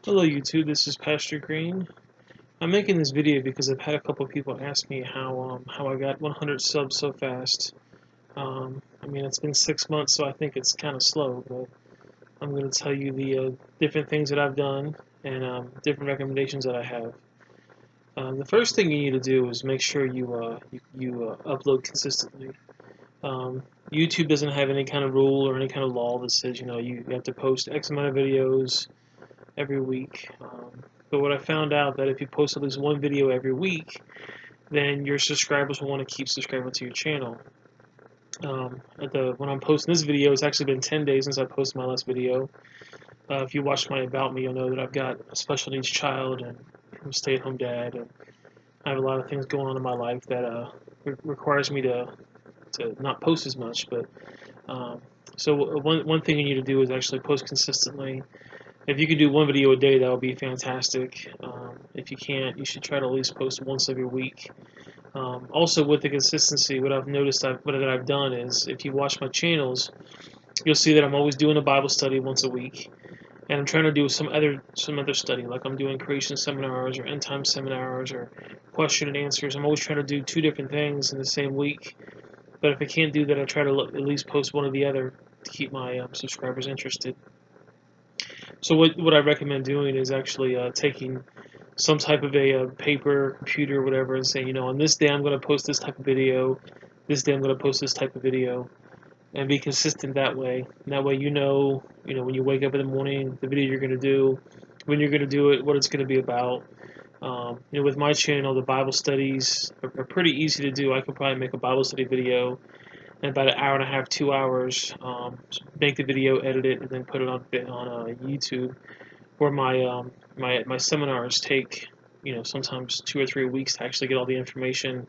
Hello YouTube, this is Pastor Green. I'm making this video because I've had a couple of people ask me how I got 100 subs so fast. I mean, it's been 6 months, so I think it's kind of slow, but I'm going to tell you the different things that I've done and different recommendations that I have. The first thing you need to do is make sure you upload consistently. YouTube doesn't have any kind of rule or any kind of law that says you have to post X amount of videos every week. But what I found out that if you post at least one video every week, then your subscribers will want to keep subscribing to your channel. When I'm posting this video, it's actually been 10 days since I posted my last video. If you watch my About Me, you'll know that I've got a special needs child and I'm a stay-at-home dad, and I have a lot of things going on in my life that requires me to not post as much. But so one thing you need to do is actually post consistently. If you can do one video a day, that would be fantastic. If you can't, you should try to at least post once every week. Also, with the consistency, what I've noticed what I've done is, if you watch my channels, you'll see that I'm always doing a Bible study once a week, and I'm trying to do some other study, like I'm doing creation seminars or end time seminars or question and answers. I'm always trying to do two different things in the same week. But if I can't do that, I try to at least post one or the other to keep my subscribers interested. So what I recommend doing is actually taking some type of a paper, computer, whatever, and saying, on this day I'm going to post this type of video, this day I'm going to post this type of video, and be consistent that way. And that way when you wake up in the morning, the video you're going to do, when you're going to do it, what it's going to be about. With my channel, the Bible studies are pretty easy to do. I could probably make a Bible study video in about an hour and a half, 2 hours. Make the video, edit it, and then put it on YouTube. Where my seminars take sometimes 2 or 3 weeks to actually get all the information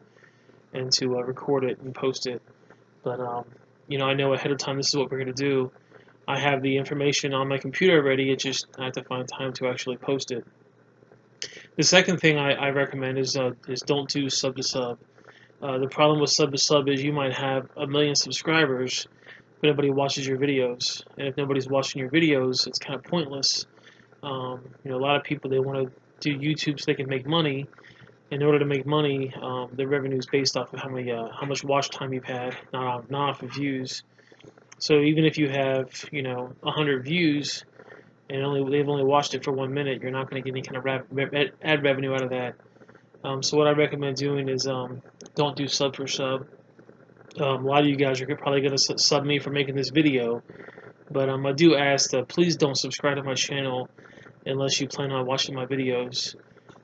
and to record it and post it. But I know ahead of time this is what we're going to do. I have the information on my computer already. It's just I have to find time to actually post it. The second thing I recommend is don't do sub to sub. The problem with sub to sub is you might have 1 million subscribers, but nobody watches your videos. And if nobody's watching your videos, it's kind of pointless. A lot of people, they want to do YouTube so they can make money. In order to make money, the revenue is based off of how much watch time you've had, not off of views. So even if you have 100 views and they've only watched it for 1 minute, you're not going to get any kind of ad revenue out of that. So what I recommend doing is don't do sub for sub. A lot of you guys are probably going to sub me for making this video, but I do ask that please don't subscribe to my channel unless you plan on watching my videos.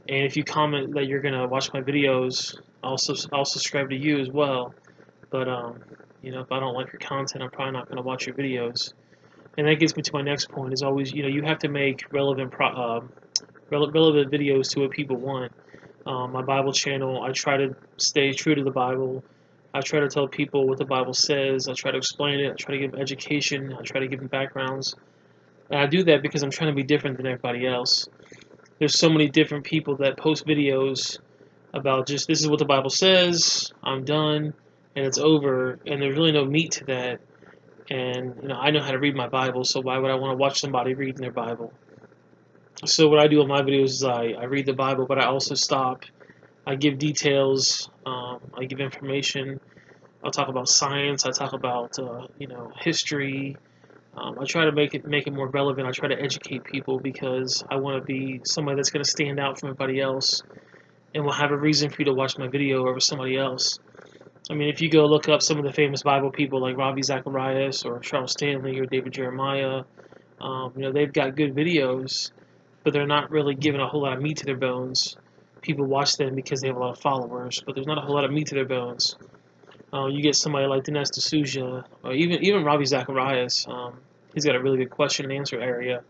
And if you comment that you're going to watch my videos, I'll subscribe to you as well. But if I don't like your content, I'm probably not going to watch your videos. And that gets me to my next point, is always, you have to make relevant videos to what people want. My Bible channel, I try to stay true to the Bible. I try to tell people what the Bible says. I try to explain it. I try to give education. I try to give them backgrounds. And I do that because I'm trying to be different than everybody else. There's so many different people that post videos about just, this is what the Bible says, I'm done, and it's over, and there's really no meat to that. And I know how to read my Bible, so why would I want to watch somebody reading their Bible? So what I do in my videos is I read the Bible, but I also stop. I give details. I give information. I'll talk about science. I talk about history. I try to make it more relevant. I try to educate people because I want to be somebody that's going to stand out from everybody else and will have a reason for you to watch my video over somebody else. I mean, if you go look up some of the famous Bible people like Ravi Zacharias or Charles Stanley or David Jeremiah, they've got good videos, but they're not really giving a whole lot of meat to their bones. People watch them because they have a lot of followers, but there's not a whole lot of meat to their bones. You get somebody like Dinesh D'Souza, or even Ravi Zacharias. He's got a really good question and answer area.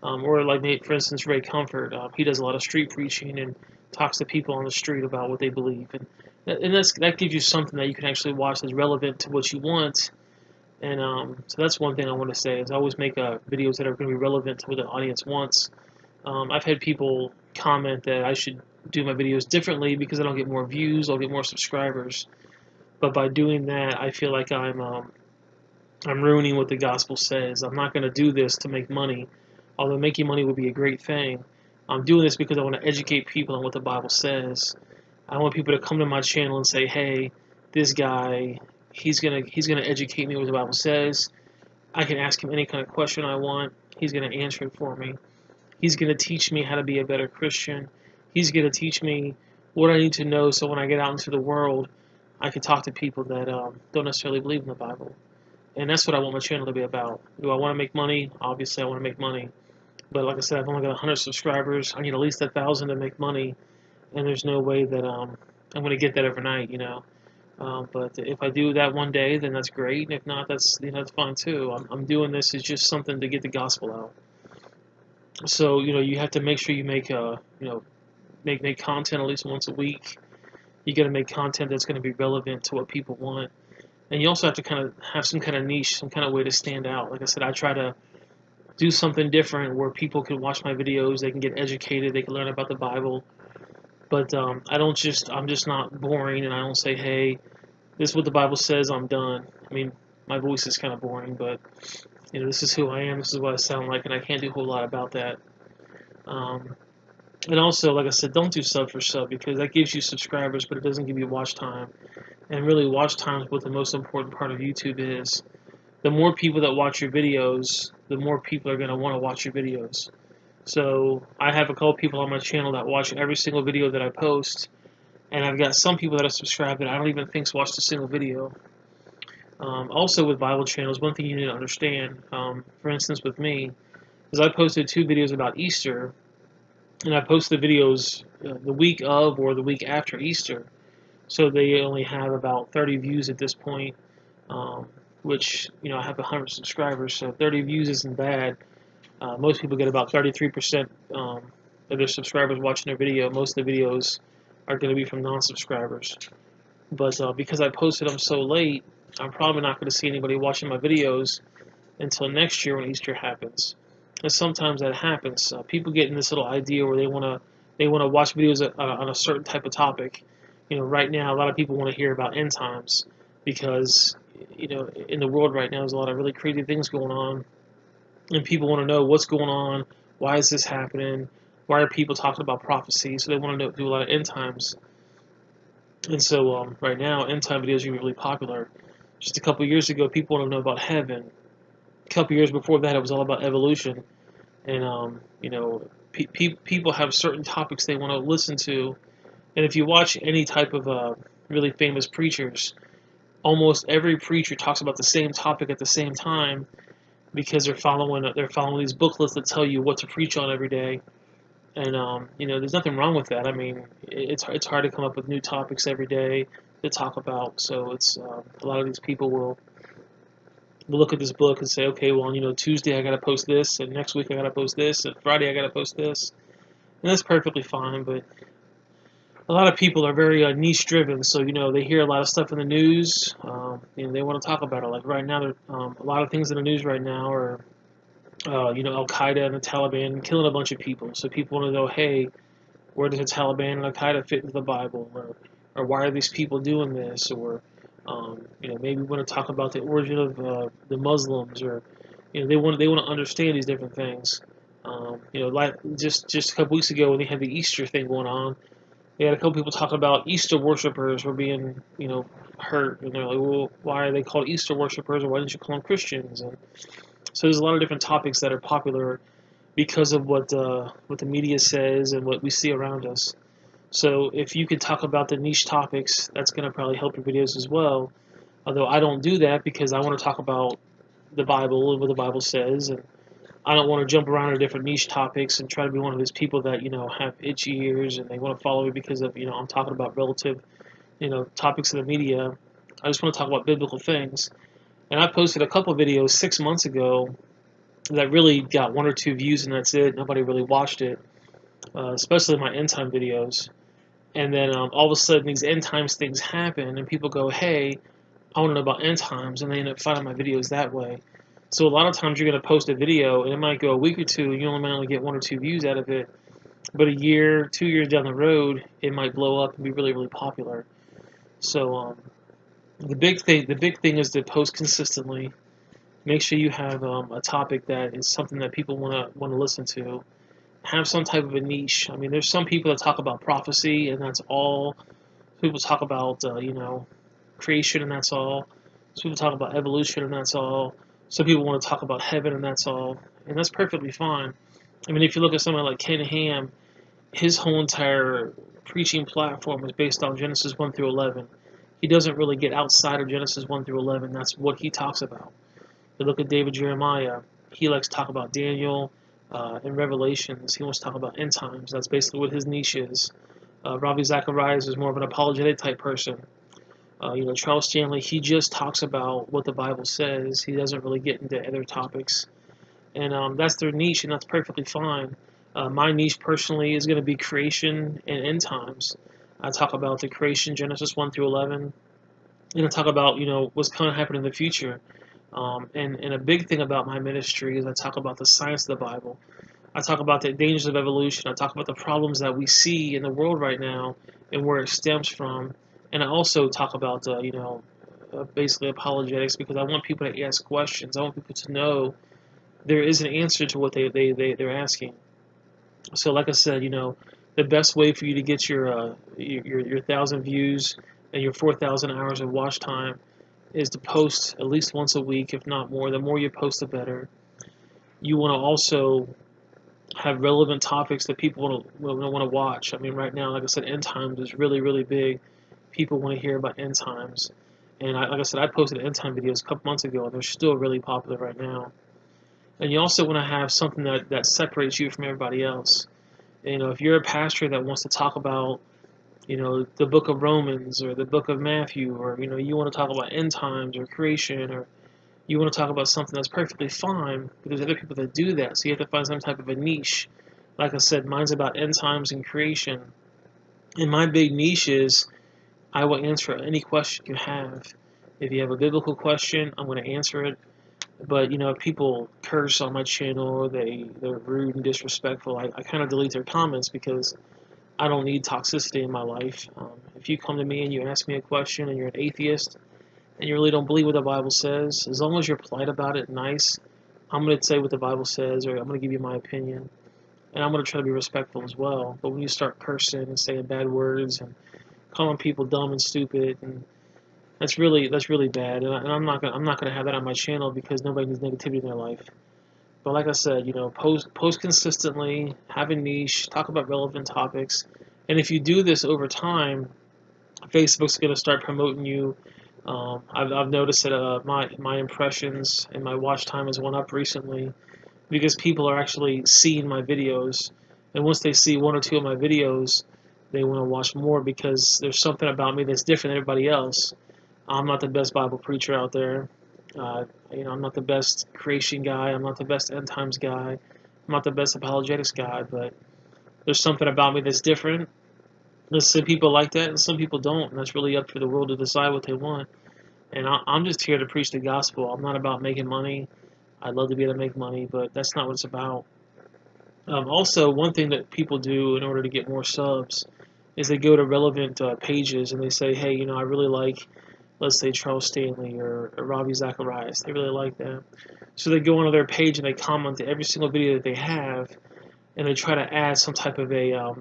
Or like, for instance, Ray Comfort. He does a lot of street preaching and talks to people on the street about what they believe. And that gives you something that you can actually watch that's relevant to what you want. And so that's one thing I want to say, is I always make videos that are going to be relevant to what the audience wants. I've had people comment that I should do my videos differently because I don't get more views, I'll get more subscribers. But by doing that, I feel like I'm ruining what the gospel says. I'm not going to do this to make money. although making money would be a great thing, I'm doing this because I want to educate people on what the Bible says. I want people to come to my channel and say, hey, this guy, he's gonna educate me what the Bible says. I can ask him any kind of question I want. He's gonna answer it for me. He's gonna teach me how to be a better Christian. He's gonna teach me what I need to know so when I get out into the world, I can talk to people that don't necessarily believe in the Bible. And that's what I want my channel to be about. Do I want to make money? Obviously, I want to make money. But like I said, I've only got 100 subscribers. I need at least 1,000 to make money, and there's no way that I'm going to get that overnight, you know. But if I do that one day, then that's great. And if not, that's fine too. I'm doing this as just something to get the gospel out. So you have to make sure you make make content at least once a week. You got to make content that's going to be relevant to what people want, and you also have to kind of have some kind of niche, some kind of way to stand out. Like I said, I try to do something different where people can watch my videos, they can get educated, they can learn about the Bible. But I'm just not boring, and I don't say, hey, this is what the Bible says, I'm done. I mean, my voice is kind of boring, but this is who I am, this is what I sound like, and I can't do a whole lot about that. And also, like I said, don't do sub for sub, because that gives you subscribers, but it doesn't give you watch time. And really, watch time is what the most important part of YouTube is. The more people that watch your videos, the more people are going to want to watch your videos. So I have a couple people on my channel that watch every single video that I post, and I've got some people that are subscribed that I don't even think watched a single video. Also with Bible channels, one thing you need to understand, for instance with me, is I posted 2 videos about Easter, and I post the videos the week of or the week after Easter. So they only have about 30 views at this point, which, I have 100 subscribers, so 30 views isn't bad. Most people get about 33% of their subscribers watching their video. Most of the videos are going to be from non-subscribers. But because I posted them so late, I'm probably not going to see anybody watching my videos until next year when Easter happens. And sometimes that happens. People get in this little idea where they want to watch videos on a certain type of topic. Right now, a lot of people want to hear about end times because, in the world right now, there's a lot of really crazy things going on. And people want to know what's going on, why is this happening, why are people talking about prophecy, so they want to do a lot of end times. And so right now, end time videos are really popular. Just a couple years ago, people want to know about heaven. A couple years before that, it was all about evolution. And, people have certain topics they want to listen to. And if you watch any type of really famous preachers, almost every preacher talks about the same topic at the same time, because they're following these booklets that tell you what to preach on every day. And there's nothing wrong with that. I mean, it's hard to come up with new topics every day to talk about. So it's a lot of these people will look at this book and say, okay, well, Tuesday I got to post this, and next week I got to post this, and Friday I got to post this, and that's perfectly fine. But a lot of people are very niche driven, so they hear a lot of stuff in the news, and they want to talk about it. Like right now, a lot of things in the news right now are, Al Qaeda and the Taliban killing a bunch of people. So people want to know, hey, where does the Taliban and Al Qaeda fit into the Bible, or why are these people doing this, or maybe we want to talk about the origin of the Muslims, or they want to understand these different things. Like just a couple weeks ago when they had the Easter thing going on. They had a couple people talking about Easter worshipers were being, hurt. And they're like, well, why are they called Easter worshipers, or why didn't you call them Christians? And so there's a lot of different topics that are popular because of what the media says and what we see around us. So if you could talk about the niche topics, that's going to probably help your videos as well. Although I don't do that because I want to talk about the Bible and what the Bible says, and I don't want to jump around to different niche topics and try to be one of those people that, have itchy ears and they want to follow me because of, I'm talking about relative, topics in the media. I just want to talk about biblical things. And I posted a couple videos 6 months ago that really got 1 or 2 views, and that's it. Nobody really watched it, especially my end time videos. And then all of a sudden these end times things happen, and people go, hey, I want to know about end times, and they end up finding my videos that way. So a lot of times you're going to post a video, and it might go a week or two, and you might only get 1 or 2 views out of it. But a year, 2 years down the road, it might blow up and be really, really popular. So the big thing is to post consistently. Make sure you have a topic that is something that people want to listen to. Have some type of a niche. I mean, there's some people that talk about prophecy, and that's all. People talk about creation, and that's all. Some people talk about evolution, and that's all. Some people want to talk about heaven, and that's all. And that's perfectly fine. I mean, if you look at someone like Ken Ham, his whole entire preaching platform is based on Genesis 1 through 11. He doesn't really get outside of Genesis 1 through 11. That's what he talks about. You look at David Jeremiah, he likes to talk about Daniel and Revelations. He wants to talk about end times. That's basically what his niche is. Ravi Zacharias is more of an apologetic type person. Charles Stanley, he just talks about what the Bible says. He doesn't really get into other topics. And that's their niche, and that's perfectly fine. My niche personally is going to be creation and end times. I talk about the creation, Genesis 1 through 11, and I talk about, what's going to happen in the future. And a big thing about my ministry is I talk about the science of the Bible. I talk about the dangers of evolution. I talk about the problems that we see in the world right now and where it stems from. And I also talk about, basically apologetics, because I want people to ask questions. I want people to know there is an answer to what they're asking. So, like I said, the best way for you to get your 1,000 views and your 4,000 hours of watch time is to post at least once a week, if not more. The more you post, the better. You want to also have relevant topics that people want to watch. I mean, right now, like I said, end times is really, really big. People want to hear about end times. And like I said, I posted end time videos a couple months ago, and they're still really popular right now. And you also want to have something that separates you from everybody else. If you're a pastor that wants to talk about, the book of Romans or the book of Matthew, or, you want to talk about end times or creation, or you want to talk about something that's perfectly fine, but there's other people that do that. So you have to find some type of a niche. Like I said, mine's about end times and creation. And my big niche is I will answer any question you have. If you have a biblical question, I'm going to answer it. But, if people curse on my channel, or they're rude and disrespectful, I kind of delete their comments because I don't need toxicity in my life. If you come to me and you ask me a question and you're an atheist and you really don't believe what the Bible says, as long as you're polite about it, nice, I'm going to say what the Bible says, or I'm going to give you my opinion. And I'm going to try to be respectful as well. But when you start cursing and saying bad words and calling people dumb and stupid, and that's really bad, and I'm not gonna have that on my channel because nobody needs negativity in their life. But like I said, post consistently, have a niche, talk about relevant topics, and if you do this over time, Facebook's gonna start promoting you. I've noticed that my impressions and my watch time has went up recently because people are actually seeing my videos, and once they see one or two of my videos, they want to watch more because there's something about me that's different than everybody else. I'm not the best Bible preacher out there. I'm not the best creation guy. I'm not the best end times guy. I'm not the best apologetics guy, but there's something about me that's different. There's some people like that, and some people don't, and that's really up to the world to decide what they want. And I'm just here to preach the gospel. I'm not about making money. I'd love to be able to make money, but that's not what it's about. Also, one thing that people do in order to get more subs is they go to relevant pages and they say, hey, I really like, let's say, Charles Stanley or Ravi Zacharias. They really like that. So they go onto their page and they comment to every single video that they have, and they try to add some type of a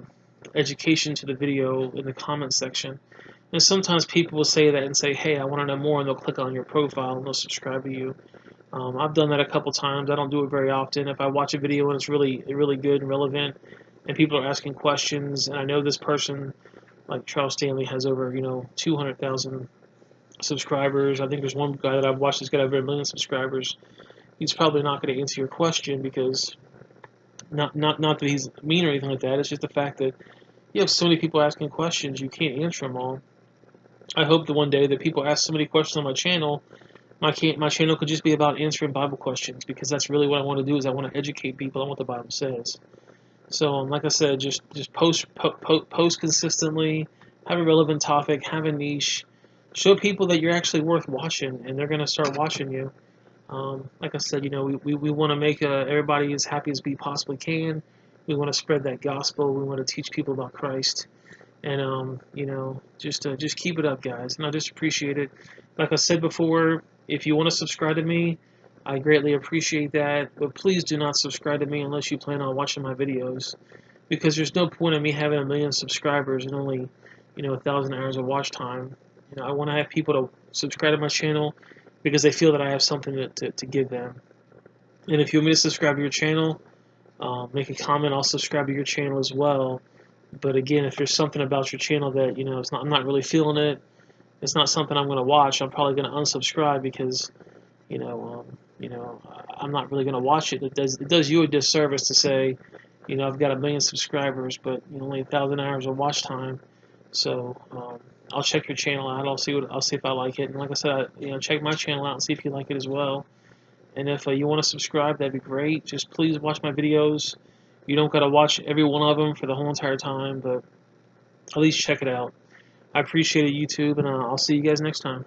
education to the video in the comment section. And sometimes people will say that and say, hey, I want to know more, and they'll click on your profile and they'll subscribe to you. I've done that a couple times. I don't do it very often. If I watch a video and it's really good and relevant, and people are asking questions, and I know this person, like Charles Stanley, has over 200,000 subscribers. I think there's one guy that I've watched that's got over 1 million subscribers. He's probably not going to answer your question because not that he's mean or anything like that. It's just the fact that you have so many people asking questions, you can't answer them all. I hope that one day that people ask so many questions on my channel. My channel could just be about answering Bible questions, because that's really what I want to do. Is I want to educate people on what the Bible says. So, like I said, just post consistently, have a relevant topic, have a niche, show people that you're actually worth watching, and they're gonna start watching you. Like I said, we want to make everybody as happy as we possibly can. We want to spread that gospel. We want to teach people about Christ. And just keep it up, guys. And I just appreciate it. Like I said before, if you want to subscribe to me, I greatly appreciate that, but please do not subscribe to me unless you plan on watching my videos, because there's no point in me having 1 million subscribers and only, 1,000 hours of watch time. I want to have people to subscribe to my channel because they feel that I have something to give them. And if you want me to subscribe to your channel, make a comment. I'll subscribe to your channel as well. But again, if there's something about your channel that I'm not really feeling it, it's not something I'm going to watch, I'm probably going to unsubscribe because you know, um, I'm not really going to watch it. It does you a disservice to say, I've got 1 million subscribers, but only 1,000 hours of watch time. So I'll check your channel out. I'll see if I like it. And like I said, check my channel out and see if you like it as well. And if you want to subscribe, that'd be great. Just please watch my videos. You don't got to watch every one of them for the whole entire time, but at least check it out. I appreciate it, YouTube, and I'll see you guys next time.